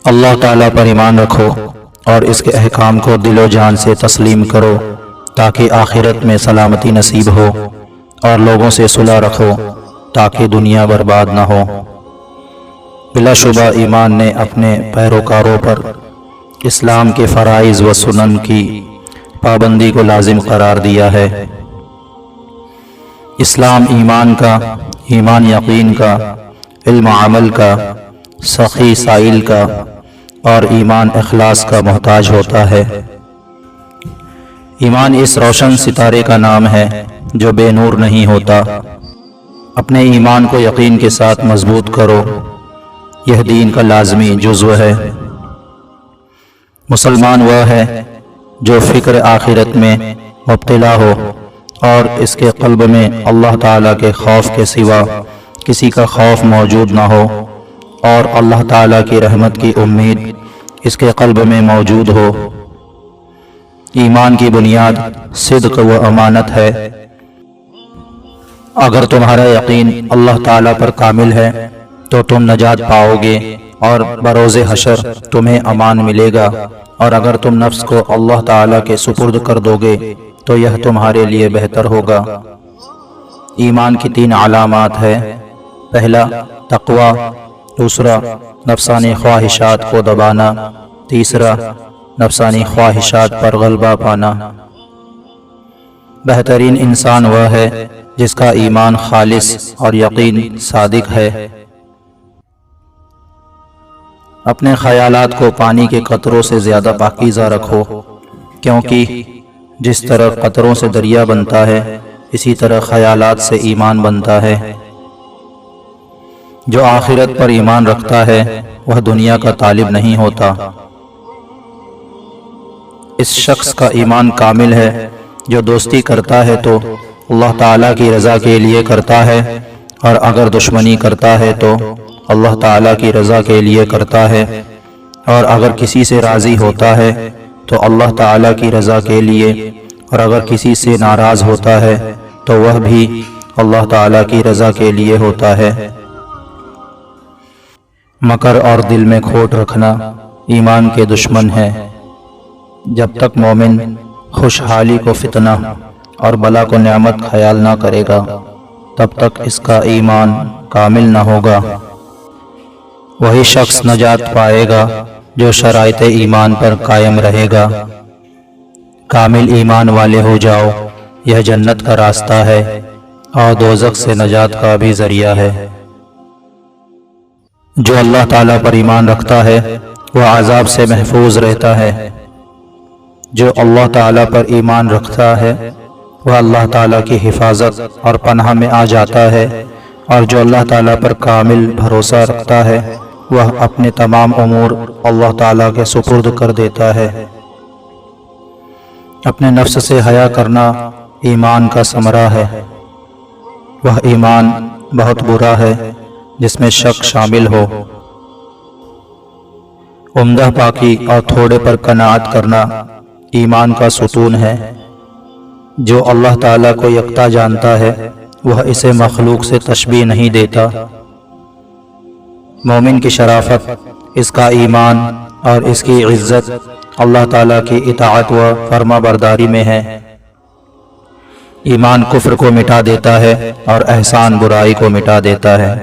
اللہ تعالیٰ پر ایمان رکھو اور اس کے احکام کو دل و جان سے تسلیم کرو تاکہ آخرت میں سلامتی نصیب ہو، اور لوگوں سے صلح رکھو تاکہ دنیا برباد نہ ہو۔ بلا شبہ ایمان نے اپنے پیروکاروں پر اسلام کے فرائض و سنن کی پابندی کو لازم قرار دیا ہے۔ اسلام ایمان کا، ایمان یقین کا، علم عمل کا، سخی سائل کا اور ایمان اخلاص کا محتاج ہوتا ہے۔ ایمان اس روشن ستارے کا نام ہے جو بے نور نہیں ہوتا۔ اپنے ایمان کو یقین کے ساتھ مضبوط کرو، یہ دین کا لازمی جزو ہے۔ مسلمان وہ ہے جو فکر آخرت میں مبتلا ہو اور اس کے قلب میں اللہ تعالیٰ کے خوف کے سوا کسی کا خوف موجود نہ ہو، اور اللہ تعالیٰ کی رحمت کی امید اس کے قلب میں موجود ہو۔ ایمان کی بنیاد صدق و امانت ہے۔ اگر تمہارا یقین اللہ تعالیٰ پر کامل ہے تو تم نجات پاؤ گے اور بروز حشر تمہیں امان ملے گا، اور اگر تم نفس کو اللہ تعالیٰ کے سپرد کر دو گے تو یہ تمہارے لیے بہتر ہوگا۔ ایمان کی 3 علامات ہے۔ پہلا تقوی، دوسرا نفسانی خواہشات کو دبانا، تیسرا نفسانی خواہشات پر غلبہ پانا۔ بہترین انسان وہ ہے جس کا ایمان خالص اور یقین صادق ہے۔ اپنے خیالات کو پانی کے قطروں سے زیادہ پاکیزہ رکھو، کیونکہ جس طرح قطروں سے دریا بنتا ہے اسی طرح خیالات سے ایمان بنتا ہے۔ جو آخرت پر ایمان رکھتا ہے وہ دنیا کا طالب نہیں ہوتا۔ اس شخص کا ایمان کامل ہے جو دوستی کرتا ہے تو اللہ تعالیٰ کی رضا کے لیے کرتا ہے، اور اگر دشمنی کرتا ہے تو اللہ تعالیٰ کی رضا کے لیے کرتا ہے، اور اگر کسی سے راضی ہوتا ہے تو اللہ تعالیٰ کی رضا کے لیے، اور اگر کسی سے ناراض ہوتا ہے تو وہ بھی اللہ تعالیٰ کی رضا کے لیے ہوتا ہے۔ مکر اور دل میں کھوٹ رکھنا ایمان کے دشمن ہے۔ جب تک مومن خوشحالی کو فتنہ اور بلا کو نعمت خیال نہ کرے گا تب تک اس کا ایمان کامل نہ ہوگا۔ وہی شخص نجات پائے گا جو شرائط ایمان پر قائم رہے گا۔ کامل ایمان والے ہو جاؤ، یہ جنت کا راستہ ہے اور دوزخ سے نجات کا بھی ذریعہ ہے۔ جو اللہ تعالیٰ پر ایمان رکھتا ہے وہ عذاب سے محفوظ رہتا ہے۔ جو اللہ تعالیٰ پر ایمان رکھتا ہے وہ اللہ تعالیٰ کی حفاظت اور پناہ میں آ جاتا ہے، اور جو اللہ تعالیٰ پر کامل بھروسہ رکھتا ہے وہ اپنے تمام امور اللہ تعالیٰ کے سپرد کر دیتا ہے۔ اپنے نفس سے حیا کرنا ایمان کا ثمرہ ہے۔ وہ ایمان بہت برا ہے جس میں شک شامل ہو۔ عمدہ پاکی اور تھوڑے پر قناعت کرنا ایمان کا ستون ہے۔ جو اللہ تعالیٰ کو یکتا جانتا ہے وہ اسے مخلوق سے تشبیہ نہیں دیتا۔ مومن کی شرافت اس کا ایمان اور اس کی عزت اللہ تعالیٰ کی اطاعت و فرما برداری میں ہے۔ ایمان کفر کو مٹا دیتا ہے اور احسان برائی کو مٹا دیتا ہے۔